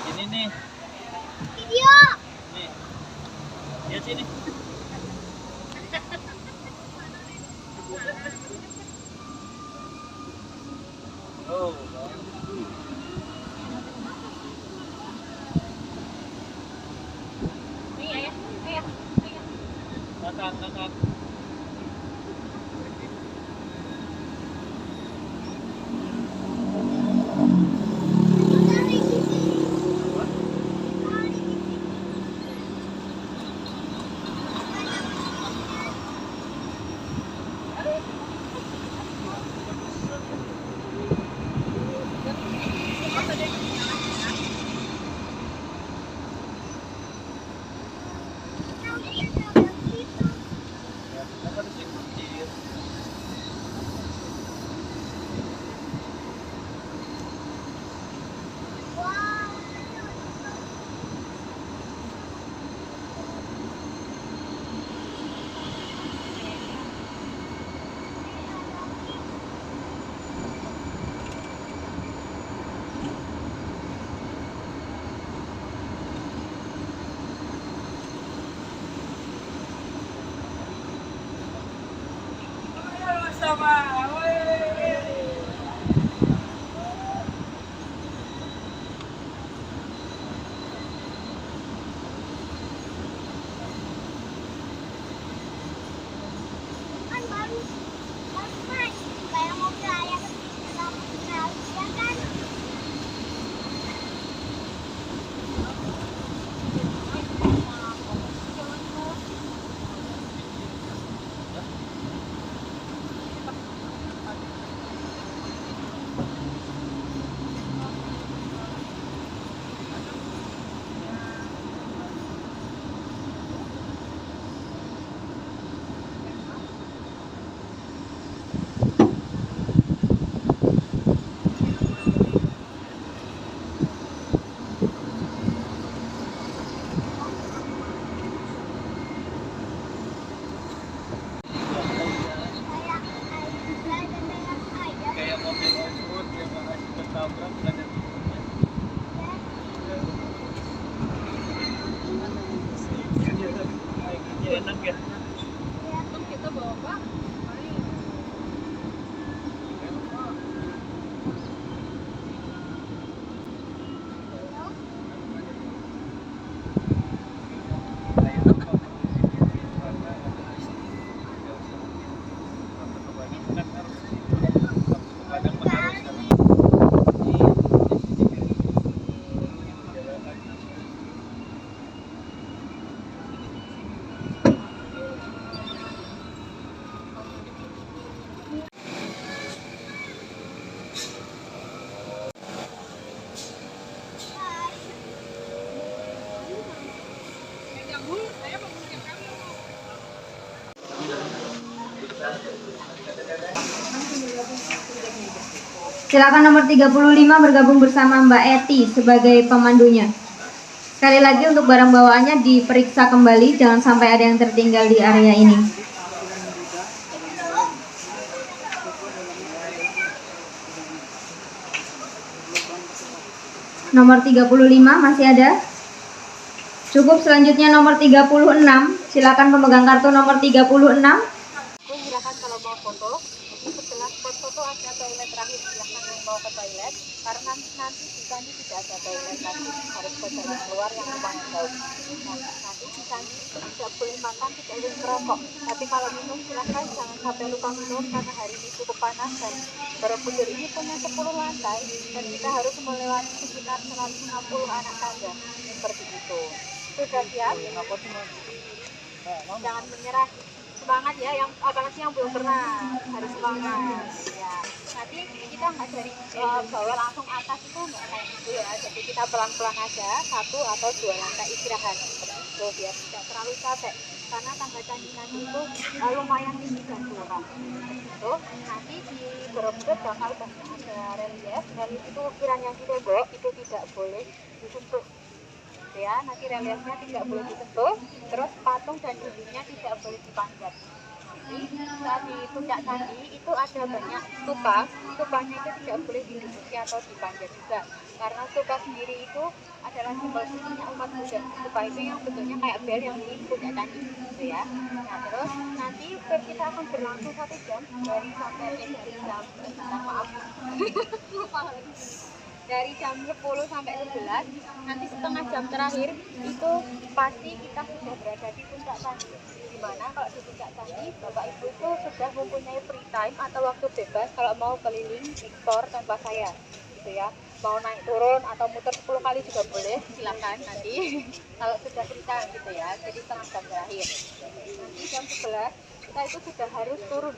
Ini nih. Video. Nih. Lihat sini. Oh. Nih ayah. Kakak. Kan baru main kayak mobil ayah sama kenal ya kan. Kayak mobil off-road yang nggak ketabrak dan yang enak ya. Kita bawa Pak. Silakan nomor 35 bergabung bersama Mbak Eti sebagai pemandunya. Sekali lagi untuk barang bawaannya diperiksa kembali, jangan sampai ada yang tertinggal di area ini. Nomor 35 masih ada? Cukup, selanjutnya nomor 36. Silakan pemegang kartu nomor 36. Silakan kalau mau foto, setelah foto ada toilet terakhir, silakan yang mau ke toilet karena nanti di Candi tidak ada toilet lagi, harus ke jalan keluar yang lumayan jauh. Nanti di Candi tidak boleh makan, tidak boleh merokok, tapi kalau minum silakan jangan sampai lupa minum karena hari ini cukup panas dan Borobudur ini punya 10 lantai dan kita harus melewati sekitar 160 anak tangga seperti itu. Sudah siap? Jangan menyerah. semangat ya, yang apalagi yang belum pernah harus semangat ya. Nanti kita nggak dari bawah langsung atas itu nggak kayak gitu ya, jadi kita pelan-pelan aja, 1 atau 2 lantai istirahat seperti itu biar tidak terlalu capek, karena tangga candi nanti itu lumayan tinggi dan curam itu. Nanti di Borobudur bakal banyak ada relief itu, ukiran yang di tembok itu tidak boleh disentuh ya, nanti reliefnya tidak boleh disentuh, terus patung dan dindingnya tidak boleh dipanjat. Nanti saat di puncak candi itu ada banyak stupa, stupanya itu tidak boleh diduduki atau dipanjat juga, karena stupa sendiri itu adalah simbol sucinya umat Buddha. Stupa itu yang bentuknya kayak bel yang di puncak candi gitu ya. Nah terus nanti kita akan berlangsung 1 jam dari jam maaf lupa lagi, dari jam 10 sampai 11, nanti setengah jam terakhir itu pasti kita sudah berada di puncak candi. Dimana kalau di puncak candi Bapak Ibu itu sudah mempunyai free time atau waktu bebas kalau mau keliling explore tanpa saya gitu ya, mau naik turun atau muter 10 kali juga boleh, silakan nanti kalau sudah free time gitu ya. Jadi setengah jam terakhir, nanti jam 11 kita itu sudah harus turun.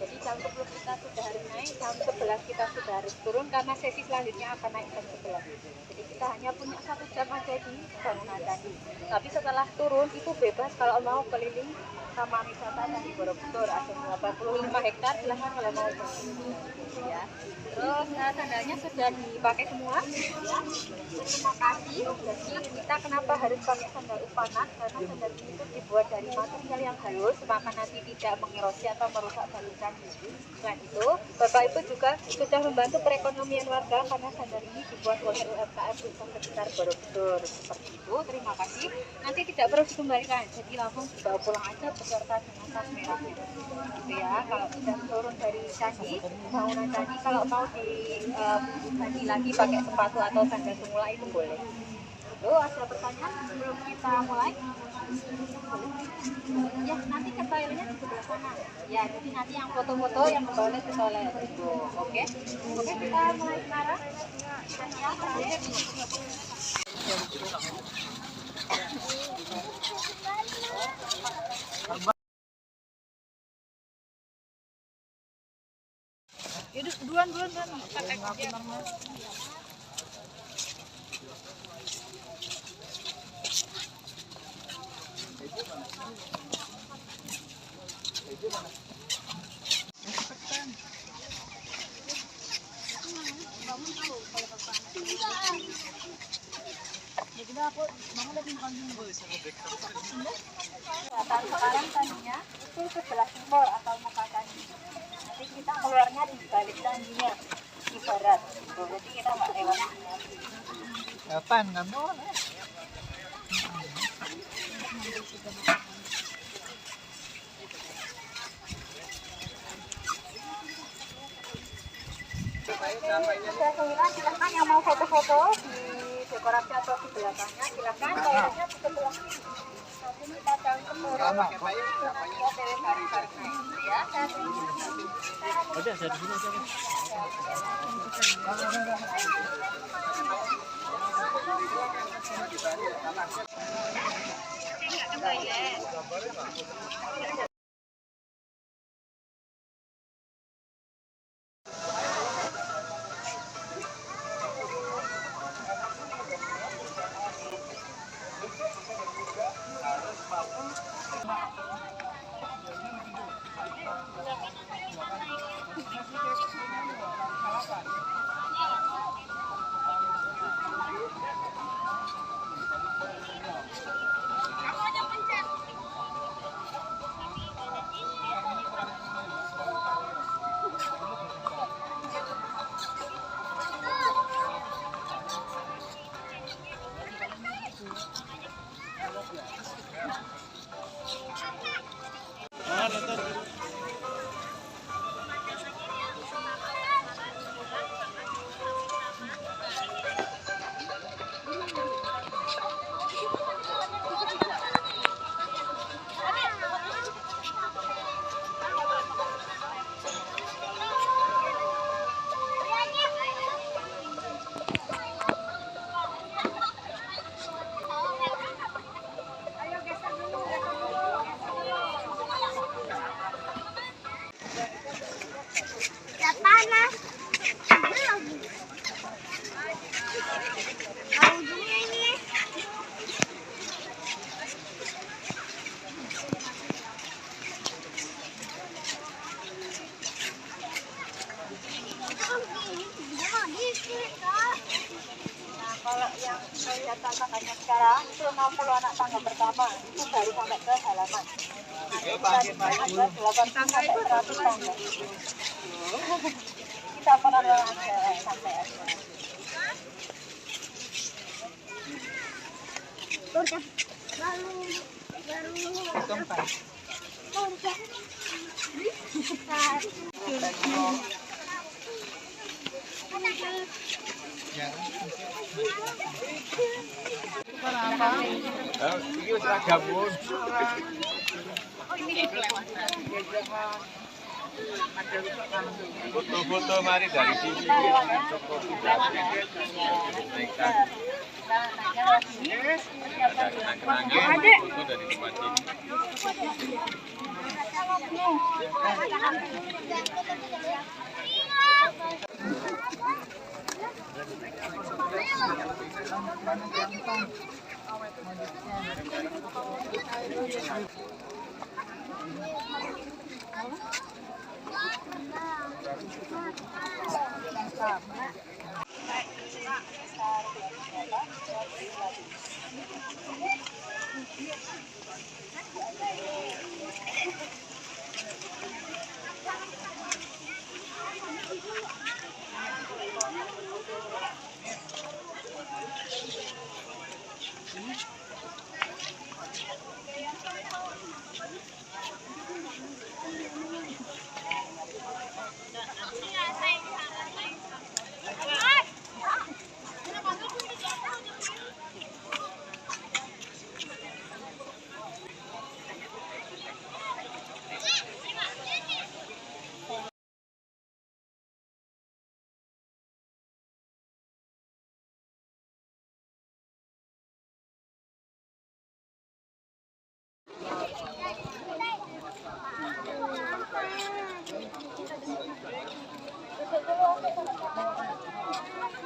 Jadi jam 10 kita sudah harus naik, jam 11 kita sudah harus turun, karena sesi selanjutnya akan naik jam 11. Jadi kita hanya punya 1 jam aja di bangunan candi. Tapi setelah turun itu bebas kalau mau keliling Taman Wisata Candi Borobudur, ada 85 hektar, silahkan kalau mau berkeliling ya. Terus sandalnya sudah dipakai semua ya. Terima kasih. Jadi kita kenapa harus pakai sandal upanan, karena sandal ini itu dibuat dari material yang halus, maka nanti tidak mengerosi atau merusak batu candi. Selain itu Bapak Ibu juga sudah membantu perekonomian warga, karena sandal ini dibuat oleh UMKM desa sekitar Borobudur. Seperti itu, terima kasih. Nanti tidak perlu dikembalikan, jadi langsung dibawa pulang aja beserta dengan tas merahnya gitu ya. Kalau sudah turun dari candi, bangunan candi, kalau mau diganti lagi pakai sepatu atau sandal semula itu boleh. Itu ada pertanyaan sebelum kita mulai? Ya, nanti ke toiletnya di sebelah sana. Ya, jadi nanti yang foto-foto yang ke toilet ke toilet. Oke, oke, kita mulai sekarang. Yang terakhir. Yaudah, duluan. Pakai kerja. Sekarang candinya itu sebelah timur atau muka candi. Nanti kita keluarnya di balik candinya di barat. Jadi kita nggak lewat. Kapan kamu? Sudah sembilan, silahkan yang mau foto-foto di dekorasi atau di belakangnya, silahkan. Toiletnya di sebelah sini. Nanti kita jalan ke bawah. Ya, Udah, saya di sini aja. tantangannya sekarang itu 60 anak tangga pertama itu baru sampai ke halaman. Nanti ada 80 sampai 100 tangga. Kita pernah aja sampai aja. Udah baru Ini seragam pun. Foto-foto mari dari sini. Ada foto dari tempat ini.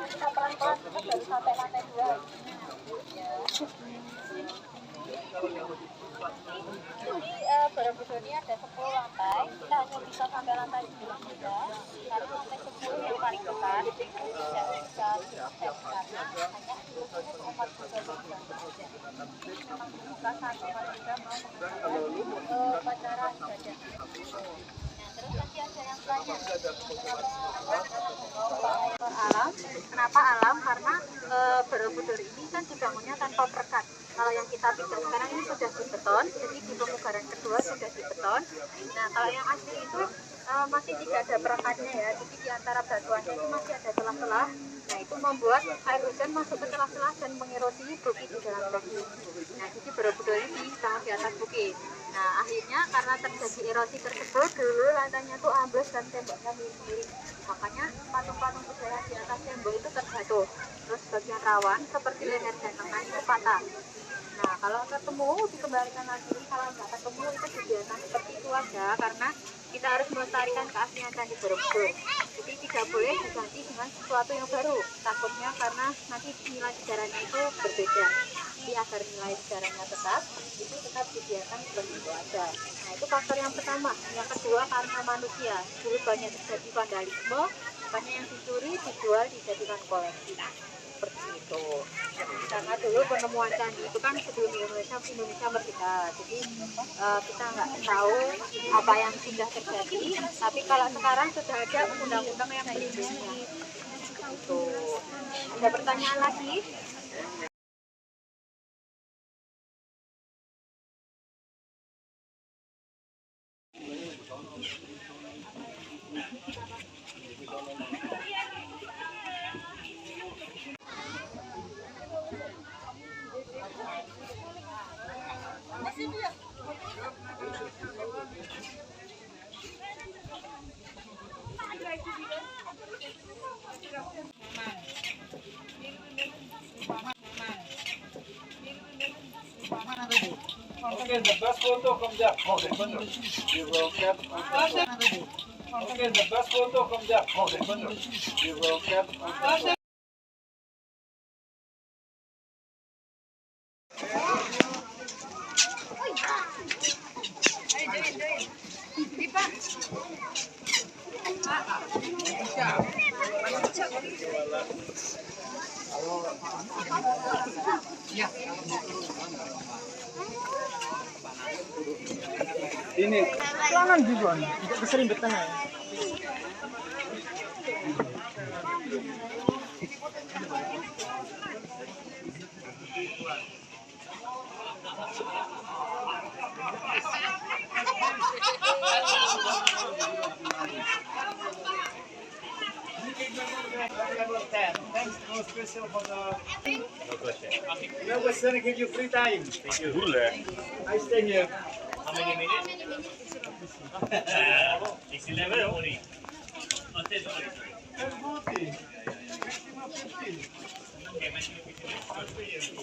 Kita pelan-pelan kita baru sampai lantai 2. Jadi Borobudur ini ada 10 lantai, kita hanya bisa sampai lantai 9 saja, karena lantai 10 yang paling depan itu tidak bisa diakses karena hanya umat Buddha saja. Jadi memang dibuka saat umat Buddha mau mengerjakan upacara ibadah. Terus nanti ada yang tanya, alam, kenapa alam? Karena Borobudur ini kan dibangunnya tanpa perekat. Kalau yang kita pijak sekarang ini sudah dibeton, jadi di pemugaran kedua sudah dibeton. Nah, kalau yang asli itu masih tidak ada perekatnya ya, jadi di antara batuannya itu masih ada celah-celah. Nah, itu membuat air hujan masuk ke celah-celah dan mengerosi bukit di dalam bukit. Nah, jadi Borobudur ini dibangun di atas bukit. Nah, akhirnya karena terjadi erosi tersebut, dulu lantainya itu ambles dan temboknya miring. Makanya patung-patung budaya di atas tembok itu terjatuh. Terus bagian rawan seperti leher dan lengan itu patah. Nah, kalau ketemu dikembalikan lagi, kalau nggak ketemu itu dibiarkan seperti itu aja karena kita harus melestarikan keaslian Candi Borobudur. Jadi tidak boleh diganti dengan sesuatu yang baru. Takutnya karena nanti nilai sejarahnya itu berbeda. Jadi agar nilai sejarahnya tetap, itu tetap dibiarkan seperti itu aja. Nah, itu faktor yang pertama. Yang kedua karena manusia. Dulu banyak terjadi vandalisme, banyak yang dicuri, dijual, dijadikan koleksi. Seperti itu. Karena dulu penemuan candi itu kan sebelum Indonesia merdeka, jadi kita nggak tahu apa yang sudah terjadi. Tapi kalau sekarang sudah ada undang-undang yang melindungi. Itu. Ada pertanyaan lagi? Okay, the best photo comes up. You will get. Okay, the best photo comes up. You will get. Ini Jangan juga, tidak keserimpet tengah. Thanks, no special for the. No question. No question. Give you free time. Thank you. I stay here. How many minutes? 11 only. Until 10:40. Maximum 15. Okay, maximum 15 minutes.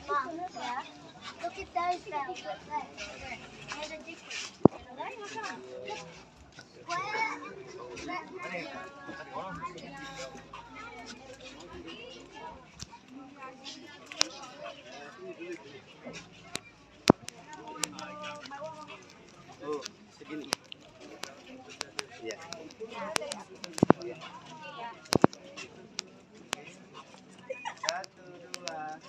Mom, yeah. Look at those bells. There's a difference. Oh, segini. Iya. Satu, dua.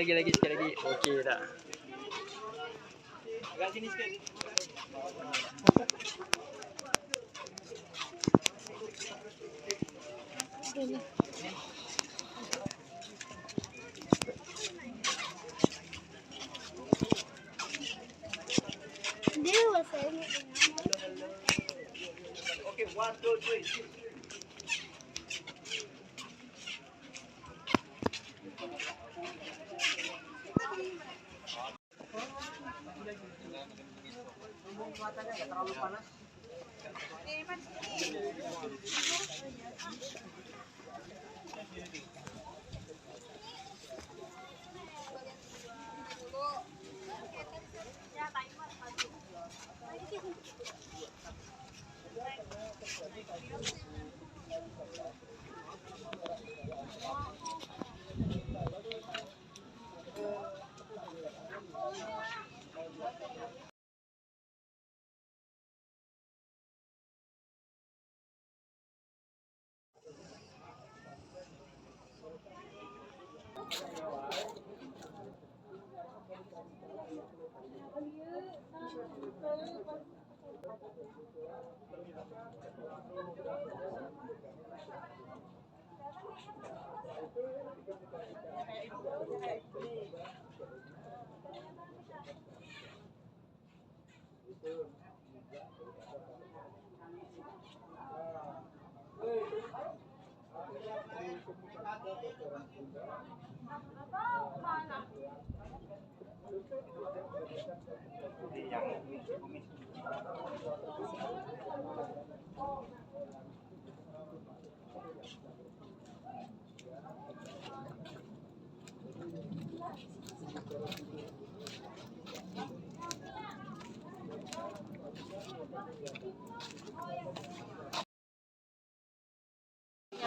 Lagi sekali lagi. Oke, dah. Agak sini sikit. Dia was saying Oke, 1, 2, 3. Muatannya nggak terlalu panas.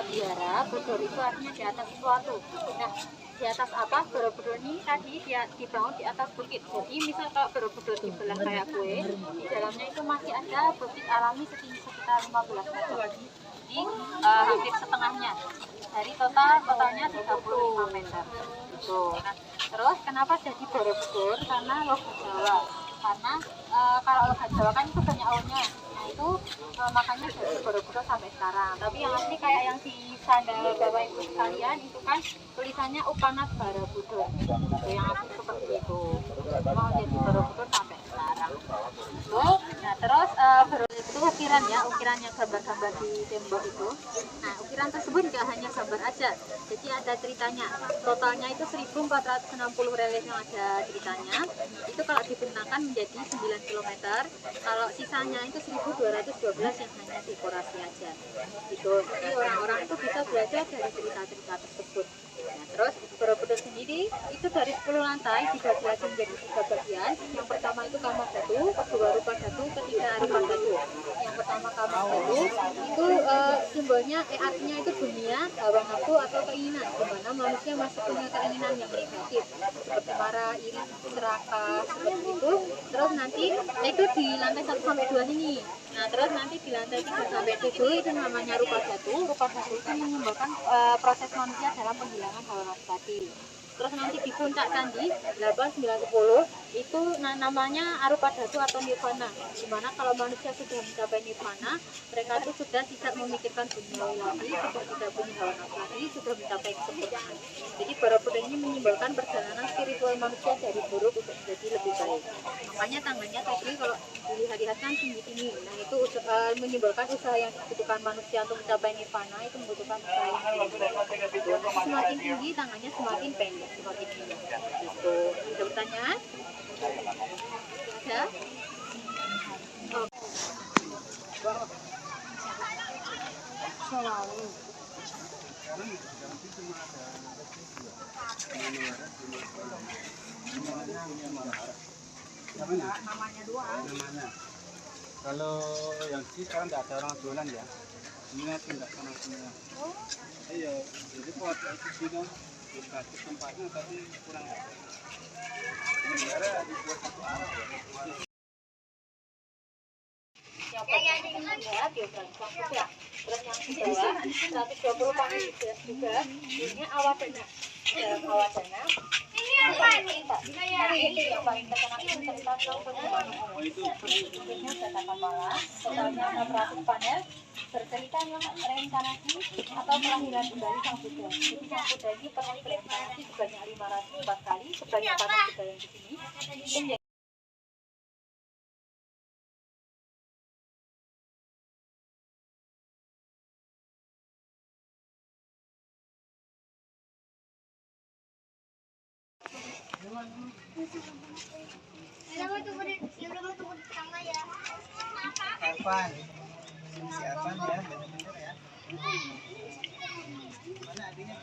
Biara, Borobudur itu artinya di atas sesuatu. Nah, di atas apa? Borobudur ini tadi dia dibangun di atas bukit. Jadi misal kalau Borobudur dibelah kayak kue, di dalamnya itu masih ada bukit alami setinggi sekitar 15 meter. Jadi hampir setengahnya. Dari totalnya 35 meter. Gitu. Nah, terus kenapa jadi Borobudur? Karena logo Jawa. karena kalau logat Jawa kan itu banyak aunya. Nah itu makanya dari Borobudur sampai sekarang. Tapi yang asli kayak yang di sandal Bapak Ibu sekalian itu kan tulisannya Upanat Borobudur. Itu yang asli seperti itu. Mau jadi Borobudur sampai sekarang. Nah terus Borobudur itu ukirannya gambar-gambar di tembok itu. Nah ukiran tersebut nggak hanya gambar aja, jadi ada ceritanya. Totalnya itu 1460 relief yang ada ceritanya. Itu kalau dibentangkan menjadi 9 km. Kalau sisanya itu 1212 yang hanya dekorasi aja. Gitu. Jadi orang-orang itu bisa belajar dari cerita-cerita tersebut. Nah, terus Borobudur sendiri itu dari 10 lantai dibagi lagi menjadi 3 bagian. Yang pertama itu kamar datu, kedua rupa datu, ketiga rupa datu. Yang pertama kamar datu itu simbolnya artinya itu dunia, hawa nafsu atau keinginan, di mana manusia masih punya keinginan yang negatif seperti marah, iri, serakah, seperti itu. Terus nanti itu di lantai 1 sampai 2 ini. Nah, terus nanti di lantai 3 sampai 7 itu namanya rupa datu. Rupa datu itu menyimbolkan proses manusia dalam penghilangan hawa nafsu tadi. Terus nanti di puncak candi 8, 9, 10 itu namanya arupa datu atau nirvana, dimana kalau manusia sudah mencapai nirvana, mereka itu sudah tidak memikirkan dunia lagi, sudah tidak punya hawa nafsu lagi, sudah mencapai kesempurnaan. Jadi Borobudur ini menyimbolkan perjalanan spiritual manusia dari buruk untuk menjadi lebih baik. Makanya tangannya tadi kalau dilihat-lihat kan tinggi-tinggi. Nah itu menyimbolkan usaha yang dibutuhkan manusia untuk mencapai nirvana, itu membutuhkan usaha yang tinggi. Semakin tinggi tangannya semakin pendek. Seperti ini. Gitu. Ada pertanyaan? Ada? Oh. Selalu. Namanya doang. Namanya. Kalau yang sih sekarang tidak ada orang jualan ya. Ini tidak sana semua. Iya, jadi buat itu sini dikasih tempatnya tapi kurang. Negara dibuat satu arah ya. Yang pertama adalah biografi kampus ya. Terus yang kedua 120 panel juga ini awadana. Dalam awadana ini apa ini? Yang paling terkenal itu cerita tentang perjalanan berikutnya data kepala, totalnya 600 panel bercerita tentang reinkarnasi atau kelahiran kembali Sang Buddha. Jadi Sang Buddha ini pernah bereinkarnasi sebanyak 504 kali, sebanyak panel juga yang di sini. Evan. Si Evan ya, benar-benar ya. Mana adiknya?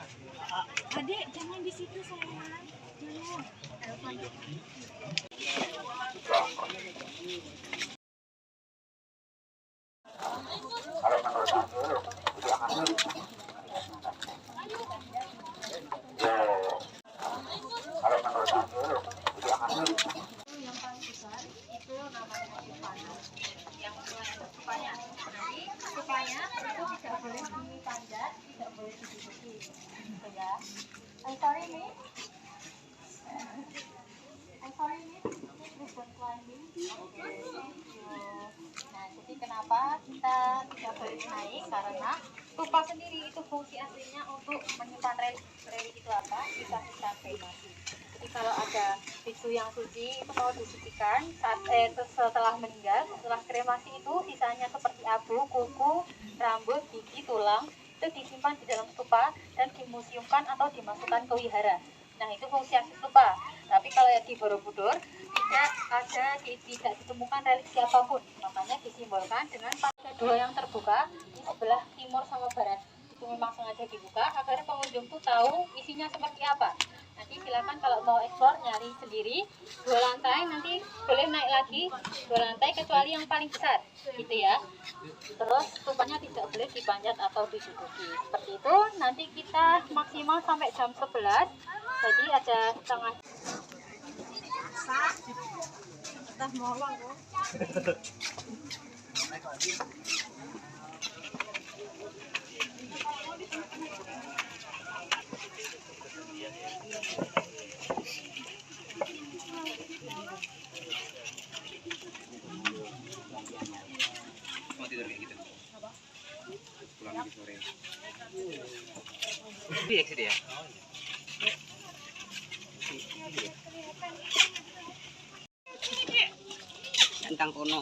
Adik, jangan di situ sayang. Jangan. Yang paling besar itu namanya nirvana. Yang supaya itu tidak boleh dipanjat, tidak boleh diduduki, gitu ya. I'm sorry miss. Please don't climbing. Nah, jadi kenapa kita tidak boleh naik? Karena stupa sendiri itu fungsi aslinya untuk menyimpan relik itu apa? Sisa-sisa kremasi. Jadi kalau ada biksu yang suci itu mau disucikan setelah meninggal, setelah kremasi itu sisanya seperti abu, kuku, rambut, gigi, tulang itu disimpan di dalam stupa dan dimuseumkan atau dimasukkan ke wihara. Nah itu fungsi asli stupa. Tapi kalau yang di Borobudur tidak ditemukan relik siapapun, makanya disimbolkan dengan pada dua yang terbuka di sebelah timur sama barat. Itu memang sengaja dibuka agar pengunjung tuh tahu isinya seperti apa. Nanti silakan kalau mau eksplor nyari sendiri 2 lantai, nanti boleh naik lagi 2 lantai kecuali yang paling besar gitu ya. Terus stupanya tidak boleh dipanjat atau diduduki seperti itu. Nanti kita maksimal sampai jam 11, jadi ada setengah Entah mau uang kok. Tentang kono.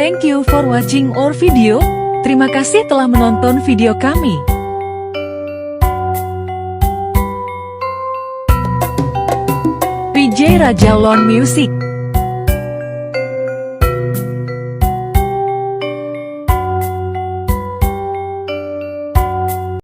Thank you for watching our video. Terima kasih telah menonton video kami. PJ Raja Lone Music.